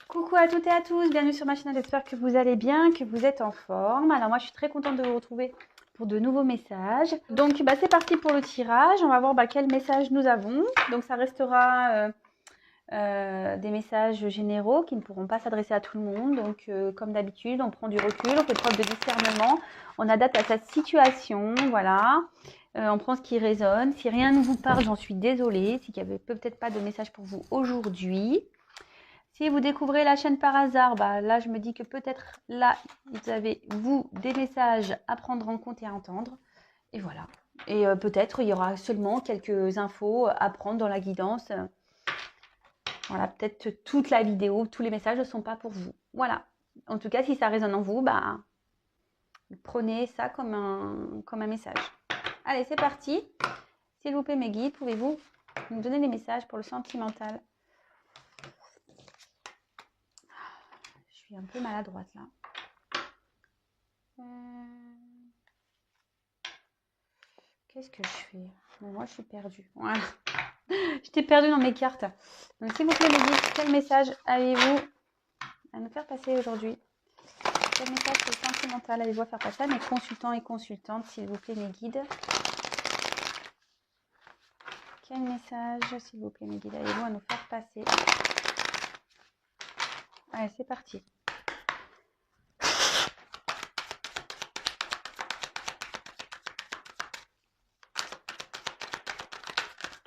Coucou à toutes et à tous, bienvenue sur ma chaîne, j'espère que vous allez bien, que vous êtes en forme. Alors moi je suis très contente de vous retrouver pour de nouveaux messages. Donc c'est parti pour le tirage, on va voir quel message nous avons. Donc ça restera des messages généraux qui ne pourront pas s'adresser à tout le monde. Donc comme d'habitude, on prend du recul, on fait preuve de discernement, on adapte à sa situation, voilà. On prend ce qui résonne. Si rien ne vous parle, j'en suis désolée, s'il n'y avait peut-être pas de message pour vous aujourd'hui. Si vous découvrez la chaîne par hasard, là je me dis que peut-être là vous avez vous des messages à prendre en compte et à entendre. Et voilà. Et peut-être il y aura seulement quelques infos à prendre dans la guidance. Voilà, peut-être toute la vidéo, tous les messages ne sont pas pour vous. Voilà. En tout cas, si ça résonne en vous, prenez ça comme un message. Allez, c'est parti. S'il vous plaît, mes guides, pouvez-vous nous donner des messages pour le sentimental? Je suis un peu maladroite là. Qu'est-ce que je fais? Bon, moi, je suis perdue. Voilà. J'étais perdue dans mes cartes. Donc, s'il vous plaît, les guides, quel message avez-vous à nous faire passer aujourd'hui? Quel message sur le sentimental avez-vous à faire passer à mes consultants et consultantes, s'il vous plaît, mes guides? Quel message, s'il vous plaît, mes guides, avez-vous à nous faire passer? Allez, c'est parti.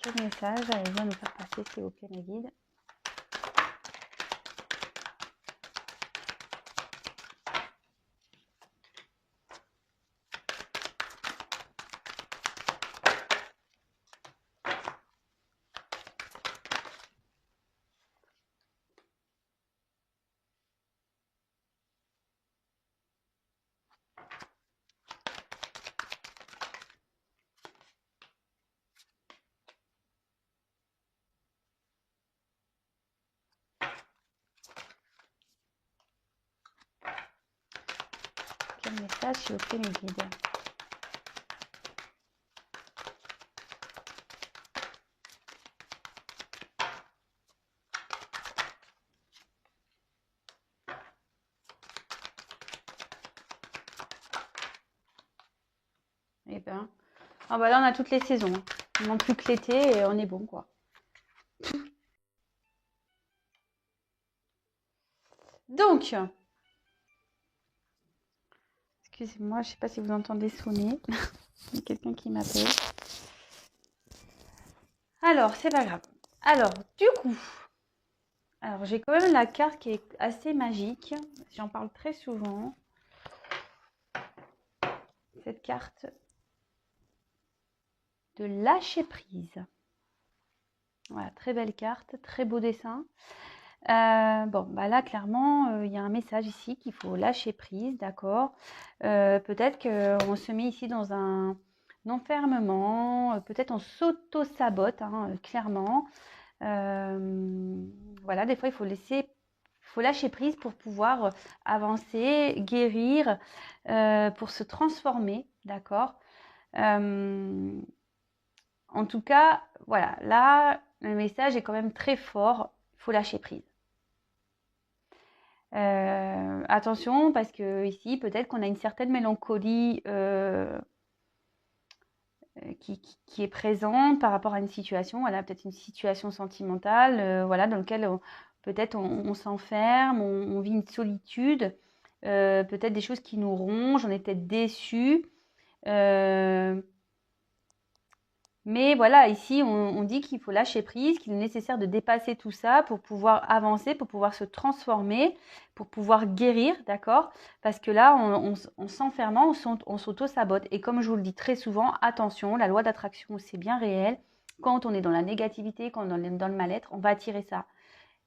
Quel message avez-vous à nous faire passer, s'il vous plaît, mes guides? Quel message, s'il vous plaît, mes guides? Eh ben, là, on a toutes les saisons. Il manque plus que l'été et on est bon, quoi. Donc, excusez-moi, je ne sais pas si vous entendez sonner. Il y a quelqu'un qui m'appelle. Alors, c'est pas grave. Alors, du coup, j'ai quand même la carte qui est assez magique. J'en parle très souvent. Cette carte de lâcher prise. Voilà, très belle carte, très beau dessin. Là, clairement, il y a un message ici qu'il faut lâcher prise, d'accord. Peut-être qu'on se met ici dans un enfermement, peut-être on s'auto-sabote, clairement. Voilà, des fois, il faut lâcher prise pour pouvoir avancer, guérir, pour se transformer, d'accord. En tout cas, voilà, là, le message est quand même très fort, il faut lâcher prise. Attention, parce que ici, peut-être qu'on a une certaine mélancolie qui est présente par rapport à une situation. Voilà, peut-être une situation sentimentale, voilà, dans laquelle peut-être on s'enferme, on vit une solitude, peut-être des choses qui nous rongent, on est peut-être déçus. Mais voilà, ici, on dit qu'il faut lâcher prise, qu'il est nécessaire de dépasser tout ça pour pouvoir avancer, pour pouvoir se transformer, pour pouvoir guérir, d'accord? Parce que là, en s'enfermant, on s'auto-sabote. Et comme je vous le dis très souvent, attention, la loi d'attraction, c'est bien réel. Quand on est dans la négativité, quand on est dans le mal-être, on va attirer ça.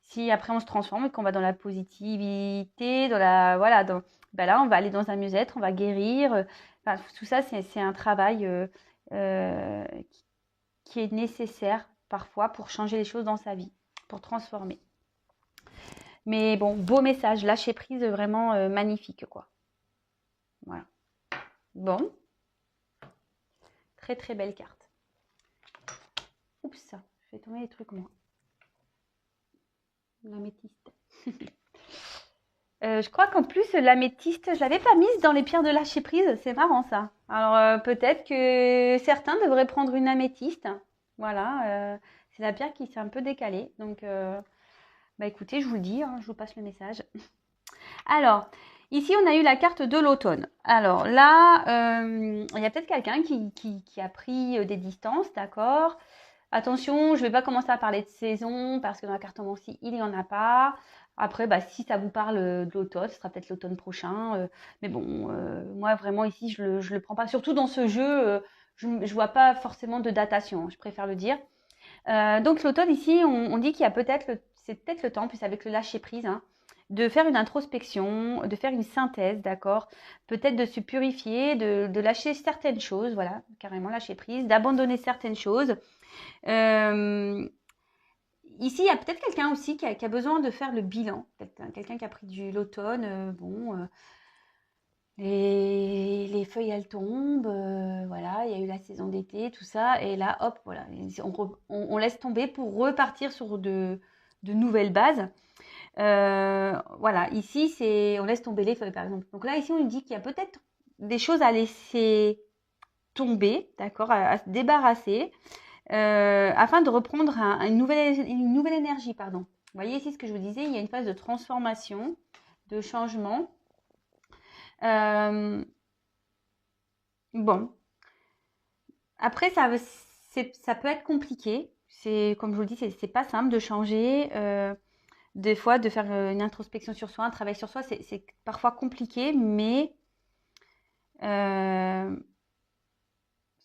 Si après on se transforme et qu'on va dans la positivité, là, on va aller dans un mieux-être, on va guérir. Enfin, tout ça, c'est un travail euh, qui est nécessaire parfois pour changer les choses dans sa vie, pour transformer. Mais bon, beau message, lâcher prise vraiment magnifique, quoi. Voilà. Bon. Très très belle carte. Oups, je fais tomber les trucs moi. L'améthyste. Je crois qu'en plus, l'améthyste, je l'avais pas mise dans les pierres de lâcher prise. C'est marrant ça. Alors peut-être que certains devraient prendre une améthyste. Voilà, c'est la pierre qui s'est un peu décalée. Donc, bah écoutez, je vous le dis, hein, je vous passe le message. Alors, ici, on a eu la carte de l'automne. Alors là, il y a peut-être quelqu'un qui a pris des distances, d'accord? Attention, je ne vais pas commencer à parler de saison parce que dans la cartomancie, il n'y en a pas. Après, bah, si ça vous parle de l'automne, ce sera peut-être l'automne prochain. Mais bon, moi, vraiment, ici, je le prends pas. Surtout dans ce jeu, je ne vois pas forcément de datation, je préfère le dire. Donc l'automne, ici, on dit qu'il y a peut-être, c'est peut-être le temps, plus avec le lâcher-prise, hein, de faire une introspection, de faire une synthèse, d'accord? Peut-être de se purifier, de lâcher certaines choses, voilà, carrément lâcher prise, d'abandonner certaines choses. Euh, Ici, il y a peut-être quelqu'un aussi qui a besoin de faire le bilan. Quelqu'un qui a pris du l'automne. Bon, les feuilles, elles tombent. Voilà, il y a eu la saison d'été, tout ça. Et là, hop, voilà, on laisse tomber pour repartir sur de nouvelles bases. Voilà, ici, on laisse tomber les feuilles, par exemple. Donc là, ici, on nous dit qu'il y a peut-être des choses à laisser tomber, d'accord, à se débarrasser. Afin de reprendre une nouvelle énergie, pardon. Vous voyez ici ce que je vous disais, il y a une phase de transformation, de changement. Bon, après ça peut être compliqué. C'est comme je vous le dis, c'est pas simple de changer. Des fois, de faire une introspection sur soi, un travail sur soi, c'est parfois compliqué, mais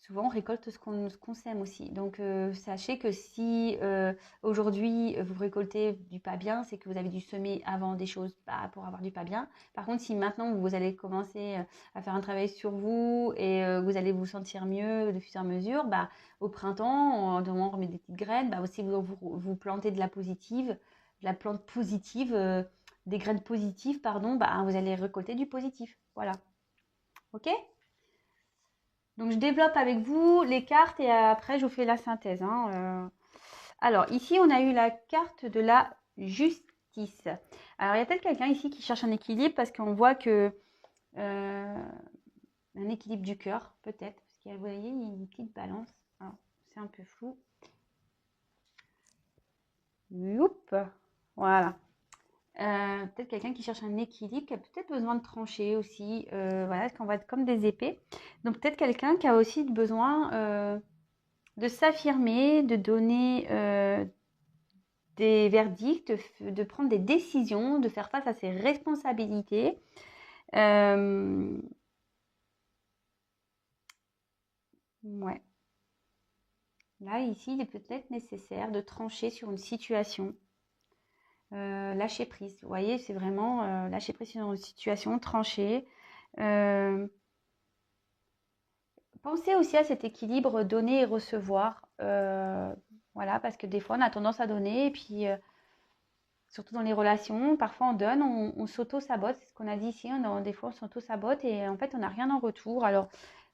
souvent, on récolte ce qu'on sème aussi. Donc, sachez que si aujourd'hui, vous récoltez du pas bien, c'est que vous avez dû semer avant des choses pour avoir du pas bien. Par contre, si maintenant, vous allez commencer à faire un travail sur vous et vous allez vous sentir mieux de fur et à mesure, bah, au printemps, on remet des petites graines. Bah, si vous plantez de la plante positive, des graines positives, pardon, bah, vous allez récolter du positif. Voilà. OK? Donc, je développe avec vous les cartes et après, je vous fais la synthèse, hein. Alors, ici, on a eu la carte de la justice. Alors, il y a peut-être quelqu'un ici qui cherche un équilibre parce qu'on voit que un équilibre du cœur, peut-être. Parce que vous voyez, il y a une petite balance. C'est un peu flou. Youp. Voilà. Peut-être quelqu'un qui cherche un équilibre, qui a peut-être besoin de trancher aussi. Voilà, qu'on va être comme des épées. Donc, peut-être quelqu'un qui a aussi besoin de s'affirmer, de donner des verdicts, de prendre des décisions, de faire face à ses responsabilités. Ouais. Là, ici, il est peut-être nécessaire de trancher sur une situation. Lâcher prise. Vous voyez, c'est vraiment lâcher prise sur une situation, trancher. Pensez aussi à cet équilibre donner et recevoir. Voilà, parce que des fois, on a tendance à donner et puis surtout dans les relations, parfois on donne, on s'auto-sabote, c'est ce qu'on a dit ici, des fois on s'auto-sabote et en fait on n'a rien en retour. Alors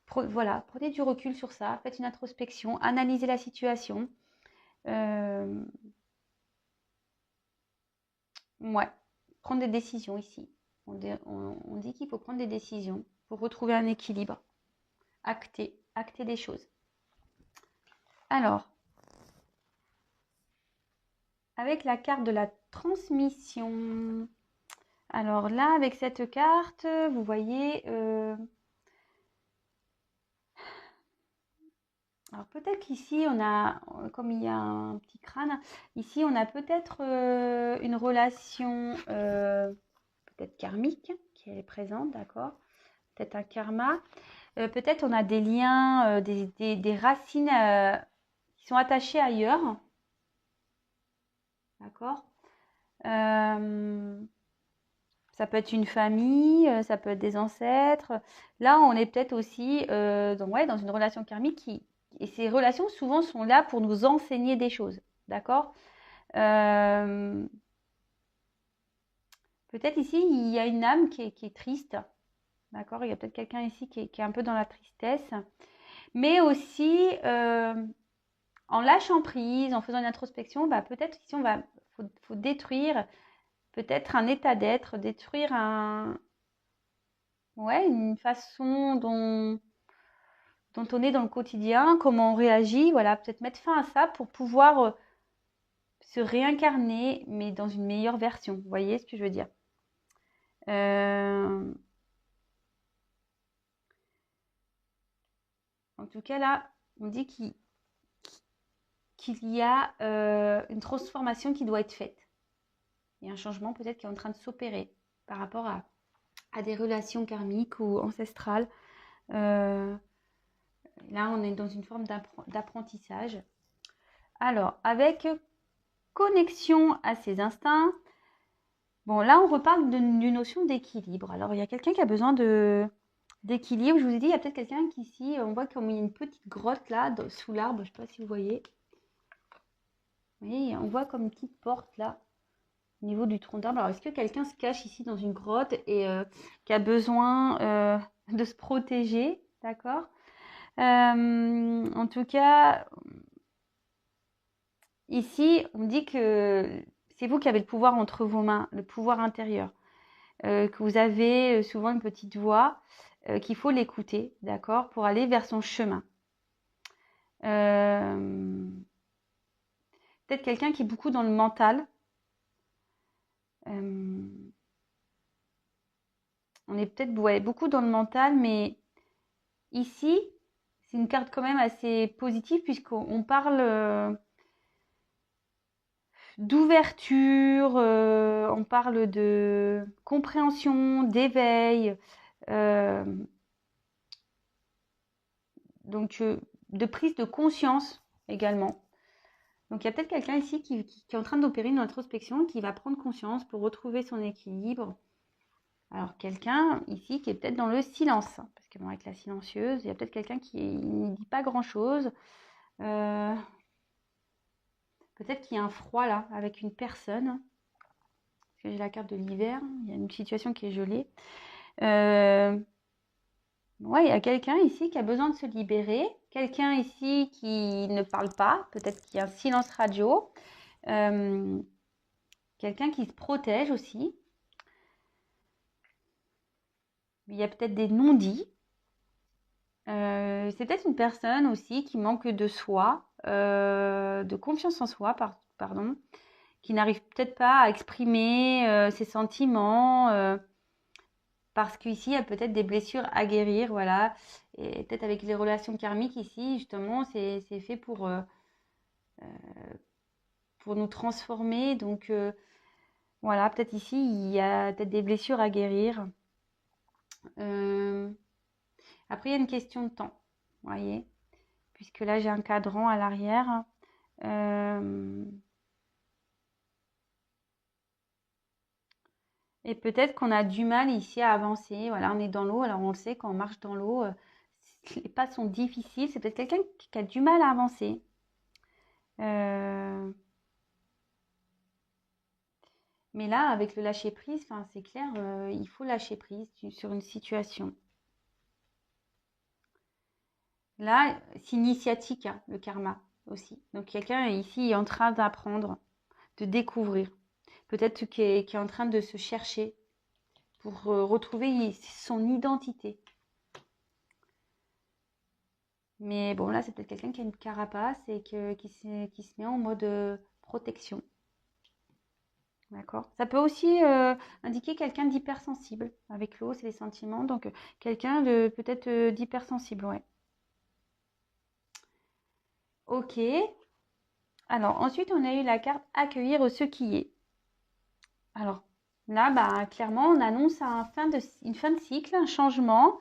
voilà, prenez du recul sur ça, faites une introspection, analysez la situation. Ouais, prendre des décisions ici. On dit qu'il faut prendre des décisions pour retrouver un équilibre, acter des choses. Alors, avec la carte de la transmission. Alors là, avec cette carte, vous voyez, alors peut-être qu'ici, on a, comme il y a un petit crâne, ici, on a peut-être une relation peut-être karmique qui est présente, d'accord? Peut-être un karma. Peut-être on a des liens, des racines qui sont attachées ailleurs, d'accord? Ça peut être une famille, ça peut être des ancêtres. Là, on est peut-être aussi dans une relation karmique et ces relations souvent sont là pour nous enseigner des choses, d'accord? Peut-être ici, il y a une âme qui est triste, d'accord? Il y a peut-être quelqu'un ici qui est un peu dans la tristesse, mais aussi en lâchant prise, en faisant une introspection, bah, peut-être ici, faut détruire peut-être un état d'être, détruire une façon dont on est dans le quotidien, comment on réagit, voilà, peut-être mettre fin à ça pour pouvoir se réincarner, mais dans une meilleure version. Vous voyez ce que je veux dire? En tout cas, là, on dit qu'il y a une transformation qui doit être faite. Il y a un changement peut-être qui est en train de s'opérer par rapport à des relations karmiques ou ancestrales. Là, on est dans une forme d'apprentissage. Alors, avec connexion à ses instincts, bon, là, on reparle d'une notion d'équilibre. Alors, il y a quelqu'un qui a besoin d'équilibre. Je vous ai dit, il y a peut-être quelqu'un qui, ici, on voit comme il y a une petite grotte là, sous l'arbre. Je ne sais pas si vous voyez. Vous voyez, on voit comme une petite porte là, au niveau du tronc d'arbre. Alors, est-ce que quelqu'un se cache ici dans une grotte et qui a besoin de se protéger? D'accord? En tout cas, ici, on dit que c'est vous qui avez le pouvoir entre vos mains, le pouvoir intérieur. Que vous avez souvent une petite voix, qu'il faut l'écouter, d'accord, pour aller vers son chemin. Peut-être quelqu'un qui est beaucoup dans le mental. On est peut-être beaucoup dans le mental, mais ici, c'est une carte quand même assez positive puisqu'on parle d'ouverture, on parle de compréhension, d'éveil, donc de prise de conscience également. Donc il y a peut-être quelqu'un ici qui est en train d'opérer une introspection, qui va prendre conscience pour retrouver son équilibre. Alors quelqu'un ici qui est peut-être dans le silence, parce que bon, avec la silencieuse, il y a peut-être quelqu'un qui ne dit pas grand-chose. Peut-être qu'il y a un froid là, avec une personne. Parce que j'ai la carte de l'hiver, il y a une situation qui est gelée. Ouais, il y a quelqu'un ici qui a besoin de se libérer. Quelqu'un ici qui ne parle pas, peut-être qu'il y a un silence radio. Quelqu'un qui se protège aussi. Il y a peut-être des non-dits. C'est peut-être une personne aussi qui manque de soi, de confiance en soi, pardon, qui n'arrive peut-être pas à exprimer ses sentiments, parce qu'ici, il y a peut-être des blessures à guérir, voilà. Et peut-être avec les relations karmiques ici, justement, c'est fait pour nous transformer. Donc, voilà, peut-être ici, il y a peut-être des blessures à guérir. Après, il y a une question de temps, vous voyez, puisque là, j'ai un cadran à l'arrière. Et peut-être qu'on a du mal ici à avancer. Voilà, on est dans l'eau. Alors, on le sait, quand on marche dans l'eau, les pas sont difficiles. C'est peut-être quelqu'un qui a du mal à avancer. Mais là, avec le lâcher-prise, c'est clair, il faut lâcher prise sur une situation. Là, c'est initiatique, hein, le karma aussi. Donc, quelqu'un ici est en train d'apprendre, de découvrir. Peut-être qui est en train de se chercher pour retrouver son identité. Mais bon, là, c'est peut-être quelqu'un qui a une carapace et qui se met en mode protection. D'accord. Ça peut aussi indiquer quelqu'un d'hypersensible. Avec l'eau, c'est les sentiments. Donc, quelqu'un de peut-être d'hypersensible, ouais. Ok. Alors, ensuite, on a eu la carte accueillir ce qui est. Alors, là, clairement, on annonce une fin de cycle, un changement.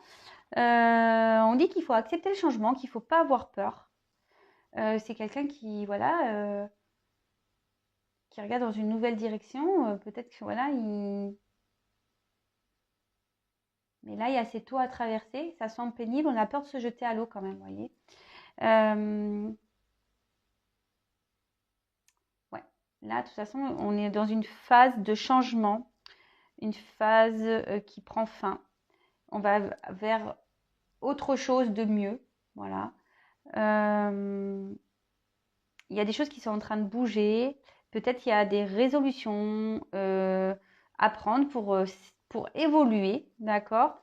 On dit qu'il faut accepter le changement, qu'il ne faut pas avoir peur. C'est quelqu'un qui, voilà, qui regarde dans une nouvelle direction. Peut-être que, voilà, mais là, il y a cette eau à traverser. Ça semble pénible. On a peur de se jeter à l'eau quand même, vous voyez. Ouais. Là, de toute façon, on est dans une phase de changement, une phase qui prend fin. On va vers autre chose de mieux. Voilà. Il y a des choses qui sont en train de bouger. Peut-être il y a des résolutions. apprendre, pour évoluer, d'accord?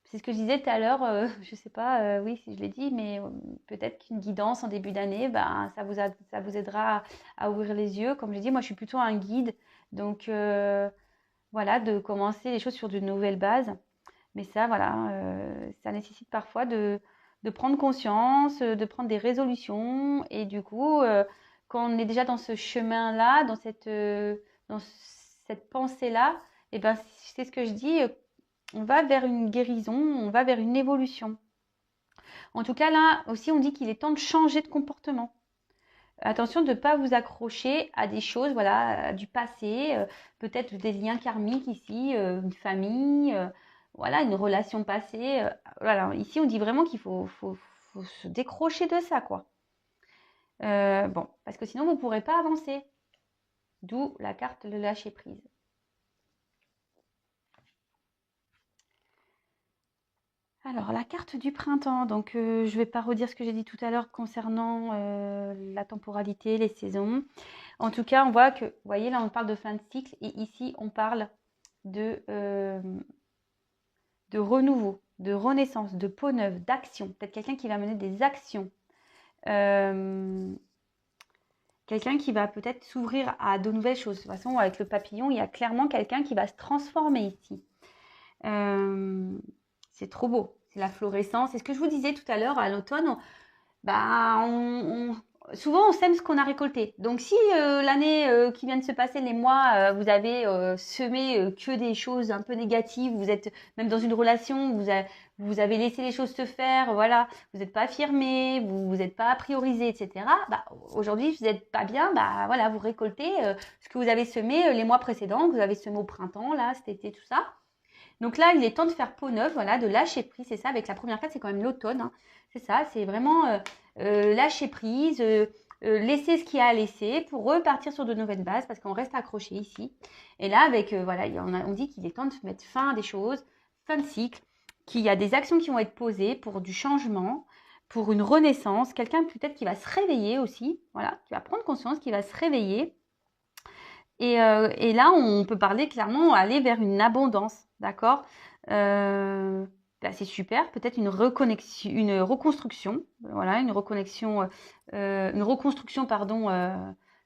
C'est ce que je disais tout à l'heure, je sais pas, oui, si je l'ai dit, mais peut-être qu'une guidance en début d'année, ben, ça vous aidera à ouvrir les yeux. Comme je dis, moi, je suis plutôt un guide, donc voilà, de commencer les choses sur de nouvelles bases. Mais ça, voilà, ça nécessite parfois de prendre conscience, de prendre des résolutions. Et du coup, quand on est déjà dans ce chemin-là, dans cette pensée-là, et ben, c'est ce que je dis, on va vers une guérison, on va vers une évolution. En tout cas, là aussi, on dit qu'il est temps de changer de comportement. Attention de ne pas vous accrocher à des choses, voilà, du passé, peut-être des liens karmiques ici, une famille, voilà, une relation passée. Voilà, ici, on dit vraiment qu'il faut se décrocher de ça, quoi. Bon, parce que sinon, vous ne pourrez pas avancer. D'où la carte de lâcher prise. Alors, la carte du printemps, donc je ne vais pas redire ce que j'ai dit tout à l'heure concernant la temporalité, les saisons. En tout cas, on voit que, vous voyez, là, on parle de fin de cycle et ici, on parle de renouveau, de renaissance, de peau neuve, d'action. Peut-être quelqu'un qui va mener des actions. Quelqu'un qui va peut-être s'ouvrir à de nouvelles choses. De toute façon, avec le papillon, il y a clairement quelqu'un qui va se transformer ici. C'est trop beau. C'est la florescence. C'est ce que je vous disais tout à l'heure à l'automne. Bah, souvent, on sème ce qu'on a récolté. Donc, si l'année qui vient de se passer, les mois, vous avez semé que des choses un peu négatives, vous êtes même dans une relation, vous avez laissé les choses se faire, voilà, vous n'êtes pas affirmé, vous n'êtes pas priorisé, etc. Bah, aujourd'hui, vous n'êtes pas bien, bah voilà, vous récoltez ce que vous avez semé les mois précédents, que vous avez semé au printemps, là, cet été, tout ça. Donc là, il est temps de faire peau neuve, voilà, de lâcher prise, c'est ça. Avec la première carte, c'est quand même l'automne, hein. C'est ça, c'est vraiment lâcher prise, laisser ce qu'il y a à laisser pour repartir sur de nouvelles bases parce qu'on reste accroché ici. Et là, avec, voilà, on dit qu'il est temps de mettre fin à des choses, fin de cycle, qu'il y a des actions qui vont être posées pour du changement, pour une renaissance, quelqu'un peut-être qui va se réveiller aussi, voilà, qui va prendre conscience, qui va se réveiller. Et là, on peut parler clairement, aller vers une abondance, d'accord? Bah, c'est super, peut-être une reconstruction, voilà, une reconstruction, pardon,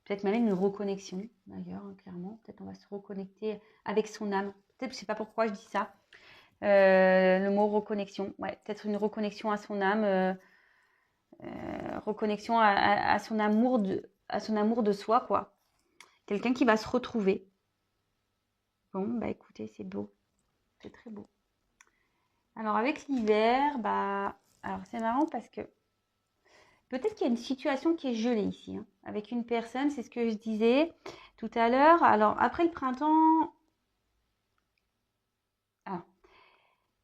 peut-être même une reconnexion, d'ailleurs, hein, clairement. Peut-être on va se reconnecter avec son âme. Peut-être, je ne sais pas pourquoi je dis ça. Le mot reconnexion, ouais, peut-être une reconnexion à son âme, reconnexion à son amour de soi, quoi. Quelqu'un qui va se retrouver. Bon, bah écoutez, c'est beau. C'est très beau. Alors avec l'hiver, bah, alors c'est marrant parce que peut-être qu'il y a une situation qui est gelée ici, hein, avec une personne, c'est ce que je disais tout à l'heure. Alors après le printemps, ah,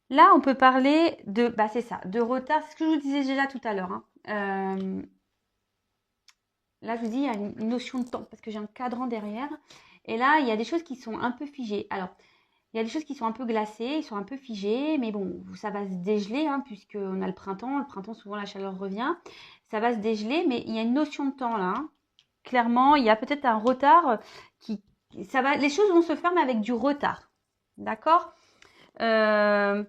là on peut parler de, bah c'est ça, de retard, c'est ce que je vous disais déjà tout à l'heure, hein. Là je vous dis, il y a une notion de temps parce que j'ai un cadran derrière. Et là, il y a des choses qui sont un peu figées. Alors, il y a des choses qui sont un peu glacées, ils sont un peu figés, mais bon, ça va se dégeler, hein, puisqu'on a le printemps. Le printemps, souvent, la chaleur revient. Ça va se dégeler, mais il y a une notion de temps là, hein. Clairement, il y a peut-être un retard les choses vont se faire, mais avec du retard. D'accord? Je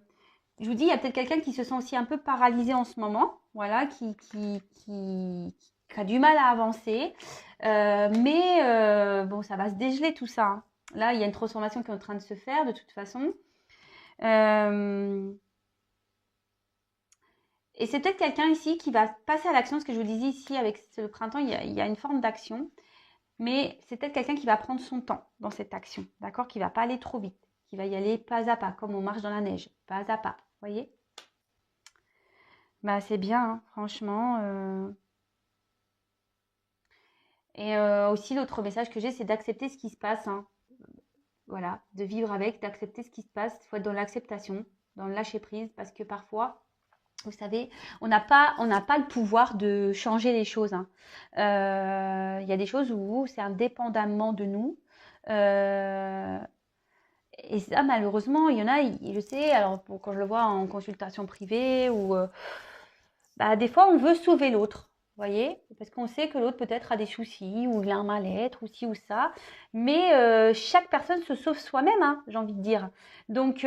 vous dis, il y a peut-être quelqu'un qui se sent aussi un peu paralysé en ce moment, voilà, qui a du mal à avancer. Mais bon, ça va se dégeler tout ça, hein. Là, il y a une transformation qui est en train de se faire de toute façon. Et c'est peut-être quelqu'un ici qui va passer à l'action, ce que je vous disais ici avec le printemps, il y a une forme d'action. Mais c'est peut-être quelqu'un qui va prendre son temps dans cette action, d'accord? Qui ne va pas aller trop vite, qui va y aller pas à pas, comme on marche dans la neige, pas à pas, vous voyez? Bah c'est bien, hein, franchement. Et aussi, l'autre message que j'ai, c'est d'accepter ce qui se passe, hein. Voilà, de vivre avec, d'accepter ce qui se passe. Il faut être dans l'acceptation, dans le lâcher prise, parce que parfois, vous savez, on n'a pas le pouvoir de changer les choses, hein. Il y a des choses où c'est indépendamment de nous. Et ça, malheureusement, il y en a, je sais, alors quand je le vois en consultation privée, ou bah, des fois, on veut sauver l'autre. voyez, parce qu'on sait que l'autre peut-être a des soucis, ou il a un mal-être, ou ci ou ça, mais chaque personne se sauve soi-même, hein, j'ai envie de dire. Donc,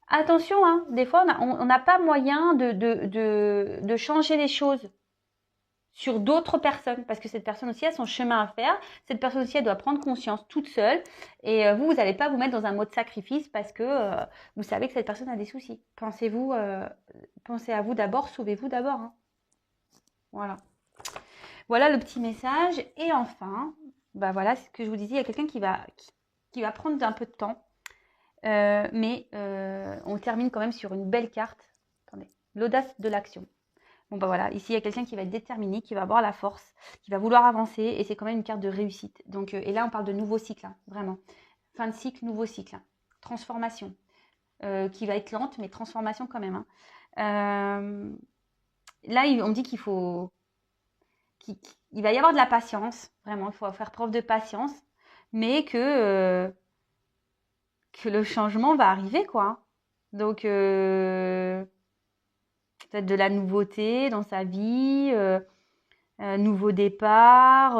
attention, hein, des fois, on n'a pas moyen de changer les choses sur d'autres personnes, parce que cette personne aussi a son chemin à faire. Cette personne aussi, elle doit prendre conscience toute seule. Et vous n'allez pas vous mettre dans un mode sacrifice parce que vous savez que cette personne a des soucis. Pensez à vous d'abord, sauvez-vous d'abord, hein. Voilà. Voilà le petit message. Et enfin, bah voilà, c'est ce que je vous disais, il y a quelqu'un qui va prendre un peu de temps. Mais on termine quand même sur une belle carte. Attendez, l'audace de l'action. Bon bah voilà, ici il y a quelqu'un qui va être déterminé, qui va avoir la force, qui va vouloir avancer et c'est quand même une carte de réussite. Donc, et là on parle de nouveau cycle, hein, vraiment. Fin de cycle, nouveau cycle. Hein. Transformation, qui va être lente, mais transformation quand même. Hein. Là on dit qu'il va y avoir de la patience, vraiment, il faut faire preuve de patience, mais que le changement va arriver, quoi. Donc, peut-être de la nouveauté dans sa vie, nouveau départ.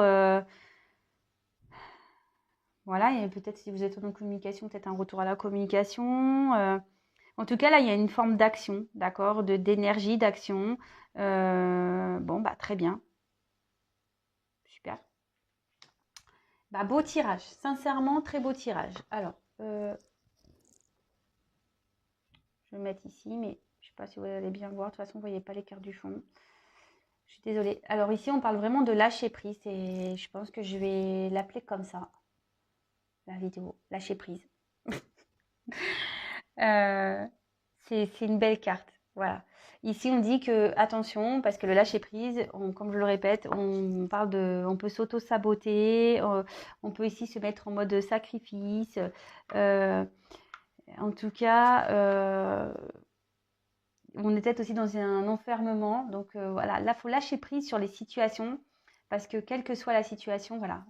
Voilà, et peut-être si vous êtes en communication, peut-être un retour à la communication. En tout cas, là, il y a une forme d'action, d'accord, d'énergie, d'action. Bon, bah très bien. Super. Bah, beau tirage, sincèrement, très beau tirage. Alors, je vais mettre ici, mais je ne sais pas si vous allez bien voir. De toute façon, vous ne voyez pas les cartes du fond. Je suis désolée. Alors ici, on parle vraiment de lâcher prise et je pense que je vais l'appeler comme ça, la vidéo, lâcher prise. C'est une belle carte. Voilà. Ici, on dit que attention, parce que le lâcher prise, comme je le répète, on parle on peut s'auto-saboter, on peut ici se mettre en mode sacrifice. En tout cas, on est peut-être aussi dans un enfermement. Donc voilà, là, il faut lâcher prise sur les situations, parce que quelle que soit la situation, voilà.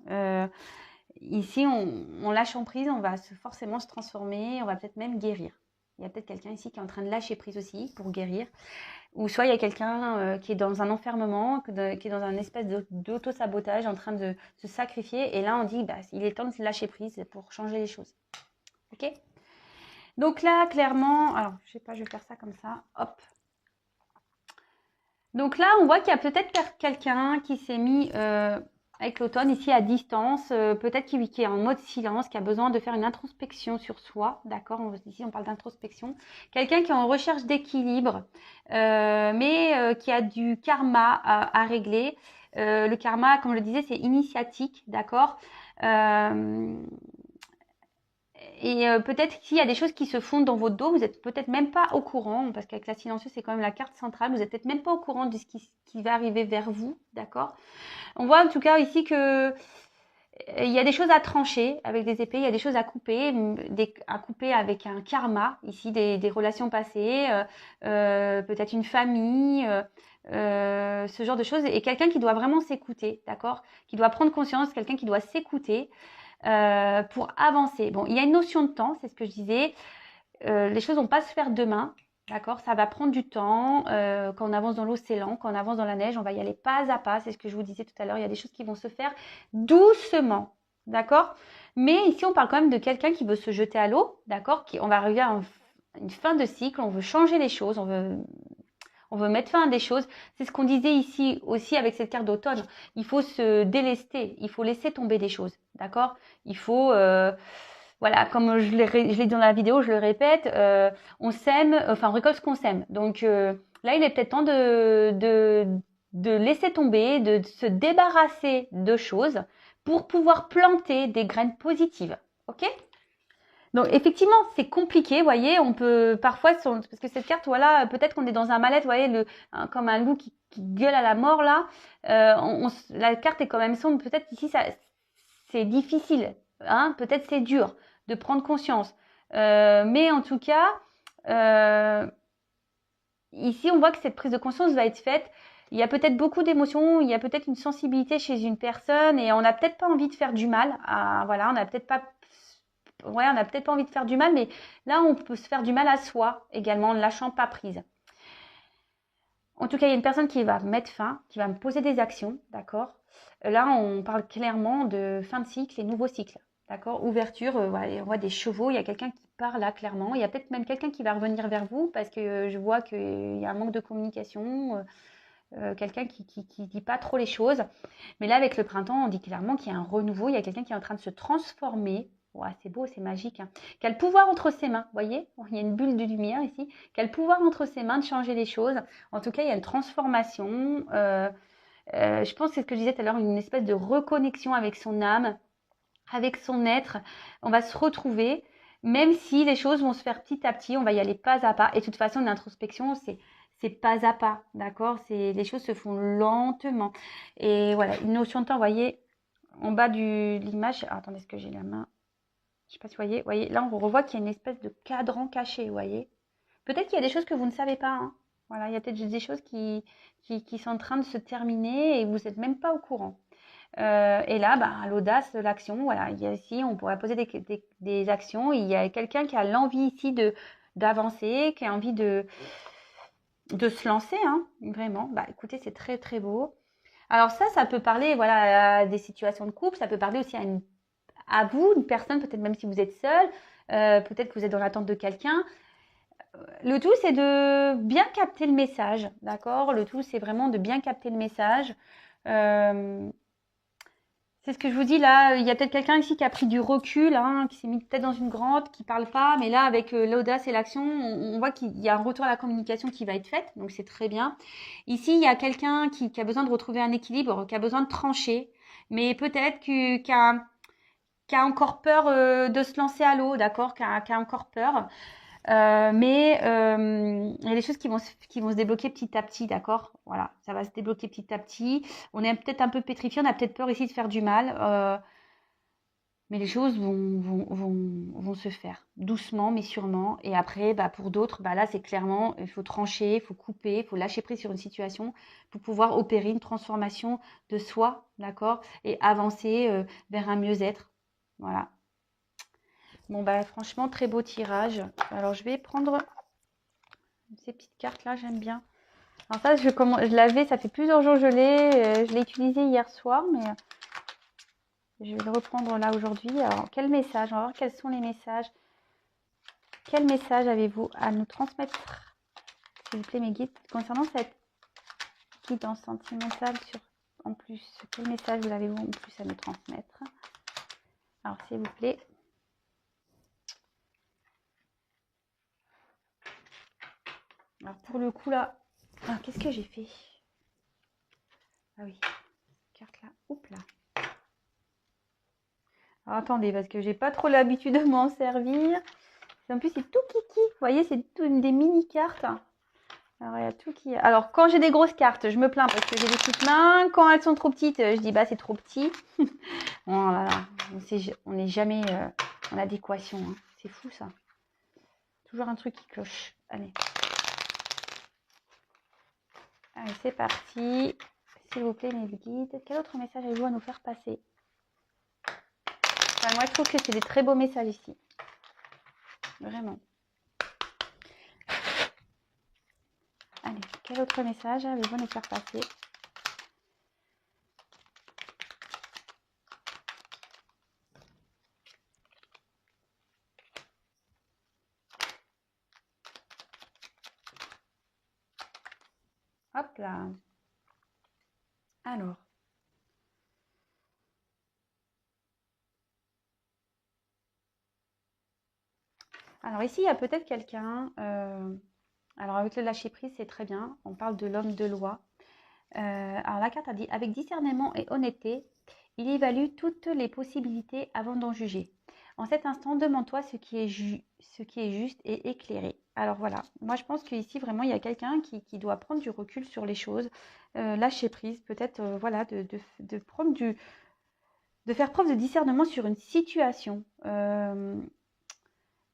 Ici, on lâche en prise, on va forcément se transformer, on va peut-être même guérir. Il y a peut-être quelqu'un ici qui est en train de lâcher prise aussi pour guérir. Ou soit il y a quelqu'un qui est dans un enfermement, qui est dans un espèce d'auto-sabotage, en train de se sacrifier. Et là, on dit, bah, il est temps de lâcher prise pour changer les choses. Ok? Donc là, clairement, alors, je sais pas, je vais faire ça comme ça. Hop. Donc là, on voit qu'il y a peut-être quelqu'un qui s'est mis avec l'automne ici à distance, peut-être qui est en mode silence, qui a besoin de faire une introspection sur soi, d'accord? Ici, on parle d'introspection. Quelqu'un qui est en recherche d'équilibre, mais qui a du karma à régler. Le karma, comme je le disais, c'est initiatique, d'accord? Et peut-être qu'il y a des choses qui se font dans votre dos, vous n'êtes peut-être même pas au courant, parce qu'avec la silencieuse, c'est quand même la carte centrale, vous n'êtes peut-être même pas au courant de ce qui va arriver vers vous, d'accord? On voit en tout cas ici que il y a des choses à trancher avec des épées, il y a des choses à couper avec un karma, ici des relations passées, peut-être une famille, ce genre de choses, et quelqu'un qui doit vraiment s'écouter, d'accord? Qui doit prendre conscience, quelqu'un qui doit s'écouter. Pour avancer. Bon, il y a une notion de temps, c'est ce que je disais. Les choses vont pas se faire demain, d'accord? Ça va prendre du temps. Quand on avance dans l'eau, c'est lent. Quand on avance dans la neige, on va y aller pas à pas. C'est ce que je vous disais tout à l'heure. Il y a des choses qui vont se faire doucement, d'accord? Mais ici, on parle quand même de quelqu'un qui veut se jeter à l'eau, d'accord? On va arriver à une fin de cycle. On veut changer les choses. On veut mettre fin à des choses. C'est ce qu'on disait ici aussi avec cette carte d'automne. Il faut se délester, il faut laisser tomber des choses, d'accord? Il faut, voilà, comme je l'ai dit dans la vidéo, je le répète, on sème, enfin on récolte ce qu'on sème. Donc là, il est peut-être temps de laisser tomber, de se débarrasser de choses pour pouvoir planter des graines positives, ok? Donc effectivement, c'est compliqué, vous voyez, on peut parfois, parce que cette carte, voilà, peut-être qu'on est dans un mal-être, vous voyez, comme un loup qui gueule à la mort là, la carte est quand même sombre, peut-être ici, c'est difficile, hein, peut-être c'est dur de prendre conscience. Mais en tout cas, ici, on voit que cette prise de conscience va être faite. Il y a peut-être beaucoup d'émotions, il y a peut-être une sensibilité chez une personne et on n'a peut-être pas envie de faire du mal. Voilà, on n'a peut-être pas envie de faire du mal, mais là, on peut se faire du mal à soi également en ne lâchant pas prise. En tout cas, il y a une personne qui va mettre fin, qui va me poser des actions, d'accord? Là, on parle clairement de fin de cycle et nouveau cycle, d'accord? Ouverture, voilà, on voit des chevaux, il y a quelqu'un qui part là, clairement. Il y a peut-être même quelqu'un qui va revenir vers vous parce que je vois qu'il y a un manque de communication, quelqu'un qui dit pas trop les choses. Mais là, avec le printemps, on dit clairement qu'il y a un renouveau, il y a quelqu'un qui est en train de se transformer. Ouais, c'est beau, c'est magique, hein. Qui a le pouvoir entre ses mains, vous voyez? Il y a une bulle de lumière ici. Qui a le pouvoir entre ses mains de changer les choses. En tout cas, il y a une transformation. Je pense que c'est ce que je disais tout à l'heure, une espèce de reconnexion avec son âme, avec son être. On va se retrouver, même si les choses vont se faire petit à petit, on va y aller pas à pas. Et de toute façon, l'introspection, c'est pas à pas, d'accord? Les choses se font lentement. Et voilà, une notion de temps, vous voyez, en bas de l'image. Attendez, est-ce que j'ai la main? Je sais pas si vous voyez, là, on revoit qu'il y a une espèce de cadran caché, vous voyez? Peut-être qu'il y a des choses que vous ne savez pas, hein. Voilà, il y a peut-être juste des choses qui sont en train de se terminer et vous n'êtes même pas au courant. Et là, bah, l'audace, l'action, voilà. Il y a ici, on pourrait poser des actions. Il y a quelqu'un qui a l'envie ici d'avancer, qui a envie de se lancer, hein, vraiment. Bah, écoutez, c'est très, très beau. Alors ça peut parler, voilà, à des situations de couple. Ça peut parler aussi à vous, une personne, peut-être même si vous êtes seul. Peut-être que vous êtes dans l'attente de quelqu'un. Le tout, c'est de bien capter le message, d'accord? Le tout, c'est vraiment de bien capter le message. Euh, c'est ce que je vous dis là. Il y a peut-être quelqu'un ici qui a pris du recul, hein, qui s'est mis peut-être dans une grotte, qui parle pas. Mais là, avec l'audace et l'action, on voit qu'il y a un retour à la communication qui va être faite. Donc, c'est très bien. Ici, il y a quelqu'un qui a besoin de retrouver un équilibre, qui a besoin de trancher. Mais peut-être qui a encore peur de se lancer à l'eau, d'accord? Qui a encore peur. Mais il y a des choses qui vont se débloquer petit à petit, d'accord? Voilà, ça va se débloquer petit à petit. On est peut-être un peu pétrifié, on a peut-être peur ici de faire du mal, mais les choses vont se faire doucement, mais sûrement. Et après, bah, pour d'autres, bah, là, c'est clairement, il faut trancher, il faut couper, il faut lâcher prise sur une situation pour pouvoir opérer une transformation de soi, d'accord? Et avancer vers un mieux-être. Voilà. Bon, bah, franchement, très beau tirage. Alors, je vais prendre ces petites cartes là, j'aime bien. Alors ça, je l'avais, ça fait plusieurs jours que je l'ai utilisé hier soir, mais je vais le reprendre là aujourd'hui. Alors, quel message? On va voir quels sont les messages. Quel message avez-vous à nous transmettre, s'il vous plaît, mes guides, concernant cette guidance sentimentale en plus? Quel message vous avez-vous en plus à nous transmettre? Alors, s'il vous plaît. Alors, pour le coup, là, qu'est-ce que j'ai fait? Ah oui, carte là, oups là. Alors, attendez, parce que j'ai pas trop l'habitude de m'en servir. En plus, c'est tout kiki. Vous voyez, c'est des mini-cartes. Alors, il y a tout qui... Alors, quand j'ai des grosses cartes, je me plains parce que j'ai des petites mains. Quand elles sont trop petites, je dis, bah, c'est trop petit. Oh là là, on n'est jamais en adéquation, hein. C'est fou, ça. Toujours un truc qui cloche. Allez. Allez, c'est parti. S'il vous plaît, mes guides. Quel autre message avez-vous à nous faire passer? Enfin, moi, je trouve que c'est des très beaux messages ici. Vraiment. Allez, quel autre message avez-vous à nous faire passer? Hop là. Alors. Alors ici, il y a peut-être quelqu'un. Alors avec le lâcher prise, c'est très bien. On parle de l'homme de loi. Alors la carte a dit, avec discernement et honnêteté, il évalue toutes les possibilités avant d'en juger. En cet instant, demande-toi ce qui est juste et éclairé. Alors voilà, moi je pense qu'ici vraiment il y a quelqu'un qui doit prendre du recul sur les choses, lâcher prise, peut-être voilà, de faire preuve de discernement sur une situation,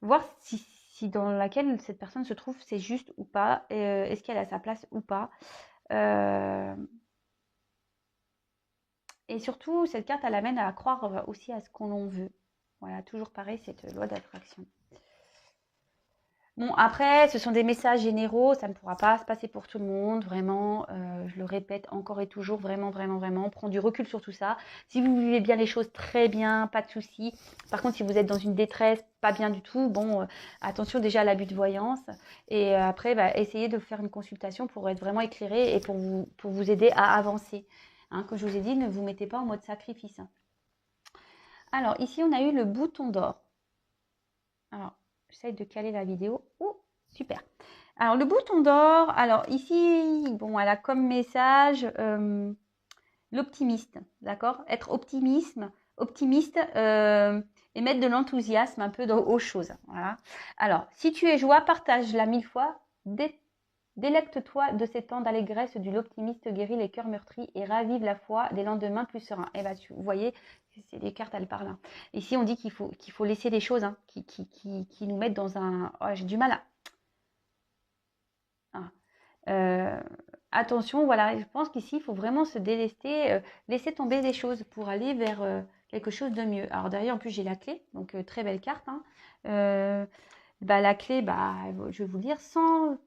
voir si dans laquelle cette personne se trouve c'est juste ou pas, est-ce qu'elle a sa place ou pas. Et surtout, cette carte, elle amène à croire aussi à ce qu'on en veut. Voilà, toujours pareil, cette loi d'attraction. Bon, après, ce sont des messages généraux, ça ne pourra pas se passer pour tout le monde, vraiment, je le répète encore et toujours, vraiment, vraiment, vraiment, prends du recul sur tout ça. Si vous vivez bien les choses, très bien, pas de souci. Par contre, si vous êtes dans une détresse, pas bien du tout, bon, attention déjà à l'abus de voyance. Et après, bah, essayez de faire une consultation pour être vraiment éclairé et pour vous aider à avancer. Hein, comme je vous ai dit, ne vous mettez pas en mode sacrifice. Hein. Alors, ici, on a eu le bouton d'or. Alors, j'essaye de caler la vidéo. Oh, super. Alors, le bouton d'or. Alors, ici, bon, elle a comme message l'optimiste. D'accord? Être optimiste et mettre de l'enthousiasme un peu aux choses. Voilà. Alors, si tu es joie, partage-la 1000 fois. Délecte-toi de ces temps d'allégresse du l'optimiste guérit les cœurs meurtris et ravive la foi des lendemains plus sereins. Et bah, vous voyez, c'est des cartes, elles parlent. Hein. Ici, on dit qu'il faut laisser les choses hein, qui nous mettent dans un... Oh, j'ai du mal à... Ah. Attention, voilà, je pense qu'ici, il faut vraiment se délester, laisser tomber les choses pour aller vers quelque chose de mieux. Alors derrière, en plus, j'ai la clé, donc très belle carte. Hein. Bah, la clé, bah, je vais vous lire, sans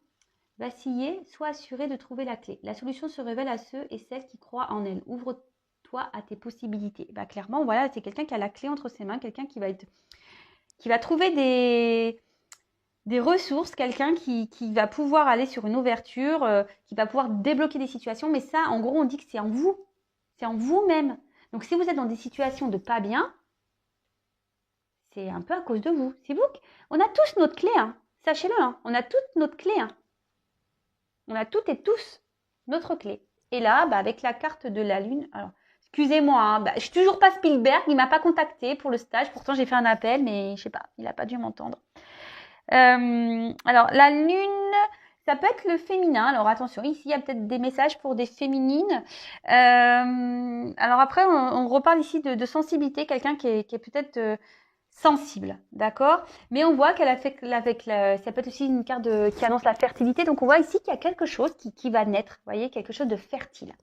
vaciller, sois assuré de trouver la clé. La solution se révèle à ceux et celles qui croient en elle. Ouvre-toi à tes possibilités. Bah, clairement, voilà, c'est quelqu'un qui a la clé entre ses mains, quelqu'un qui va trouver des ressources, quelqu'un qui va pouvoir aller sur une ouverture, qui va pouvoir débloquer des situations. Mais ça, en gros, on dit que c'est en vous. C'est en vous-même. Donc, si vous êtes dans des situations de pas bien, c'est un peu à cause de vous. C'est vous. On a tous notre clé. Hein. Sachez-le. Hein. On a toutes notre clé. Hein. On a toutes et tous notre clé. Et là, bah, avec la carte de la lune, alors, excusez-moi, hein, bah, je suis toujours pas Spielberg, il m'a pas contacté pour le stage, pourtant j'ai fait un appel, mais je sais pas, il a pas dû m'entendre. Alors, la lune, ça peut être le féminin. Alors, attention, ici, il y a peut-être des messages pour des féminines. Alors après, on reparle ici de sensibilité, quelqu'un qui est peut-être sensible, d'accord? Mais on voit qu'elle a fait ça peut être aussi une carte qui annonce la fertilité. Donc, on voit ici qu'il y a quelque chose qui va naître, vous voyez, quelque chose de fertile.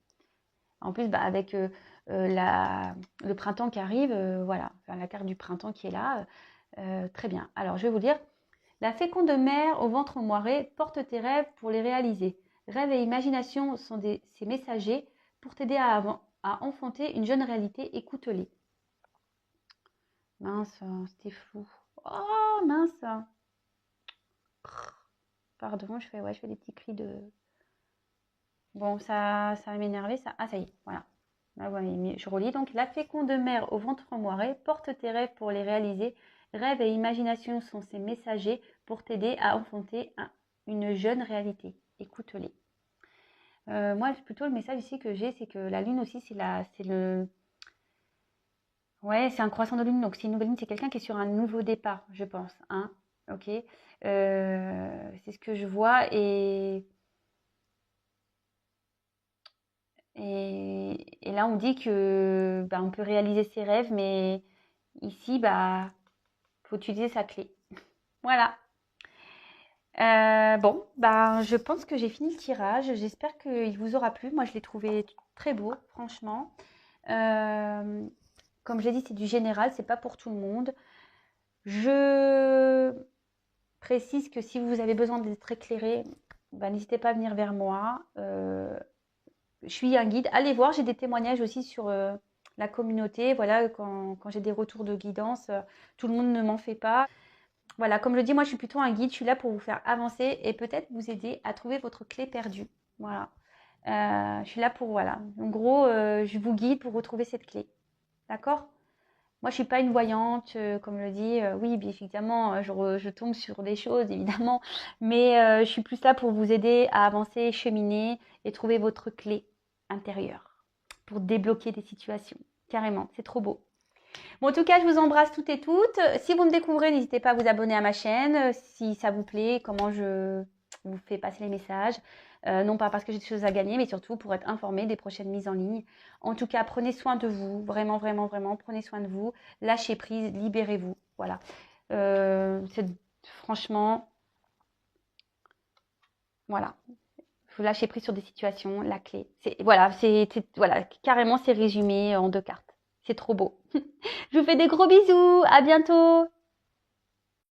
En plus, bah, avec le printemps qui arrive, voilà, enfin, la carte du printemps qui est là, très bien. Alors, je vais vous dire, la féconde mère au ventre moiré porte tes rêves pour les réaliser. Rêves et imagination sont ces messagers pour t'aider à enfanter une jeune réalité. Écoute-les. Mince, c'était flou. Oh, mince. Pardon, je fais des petits cris de... Bon, ça va m'énerver, ça. Ah, ça y est, voilà. Là, ouais, je relis. Donc, la féconde mère au ventre moiré porte tes rêves pour les réaliser. Rêves et imagination sont ces messagers pour t'aider à enfanter une jeune réalité. Écoute-les. Moi, plutôt le message ici que j'ai, c'est que la lune aussi, ouais, c'est un croissant de lune, donc c'est une nouvelle lune, c'est quelqu'un qui est sur un nouveau départ, je pense. Hein, ok. C'est ce que je vois et là on dit que bah, on peut réaliser ses rêves, mais ici bah faut utiliser sa clé. Voilà. Bon, bah je pense que j'ai fini le tirage. J'espère qu'il vous aura plu. Moi je l'ai trouvé très beau, franchement. Comme je l'ai dit, c'est du général, c'est pas pour tout le monde. Je précise que si vous avez besoin d'être éclairé, bah, n'hésitez pas à venir vers moi. Je suis un guide. Allez voir, j'ai des témoignages aussi sur la communauté. Voilà, quand j'ai des retours de guidance, tout le monde ne m'en fait pas. Voilà, comme je le dis, moi je suis plutôt un guide. Je suis là pour vous faire avancer et peut-être vous aider à trouver votre clé perdue. Voilà. Je suis là pour, voilà. En gros, je vous guide pour retrouver cette clé. D'accord? Moi, je suis pas une voyante, comme le dit. Oui, bien évidemment, je tombe sur des choses, évidemment. Mais je suis plus là pour vous aider à avancer, cheminer et trouver votre clé intérieure pour débloquer des situations. Carrément, c'est trop beau. Bon, en tout cas, je vous embrasse toutes et toutes. Si vous me découvrez, n'hésitez pas à vous abonner à ma chaîne. Si ça vous plaît, comment je vous fais passer les messages. Non pas parce que j'ai des choses à gagner, mais surtout pour être informé des prochaines mises en ligne. En tout cas, prenez soin de vous. Vraiment, vraiment, vraiment, prenez soin de vous. Lâchez prise, libérez-vous. Voilà. Franchement, voilà. Faut lâcher prise sur des situations, la clé. Voilà, carrément, c'est résumé en 2 cartes. C'est trop beau. Je vous fais des gros bisous. À bientôt.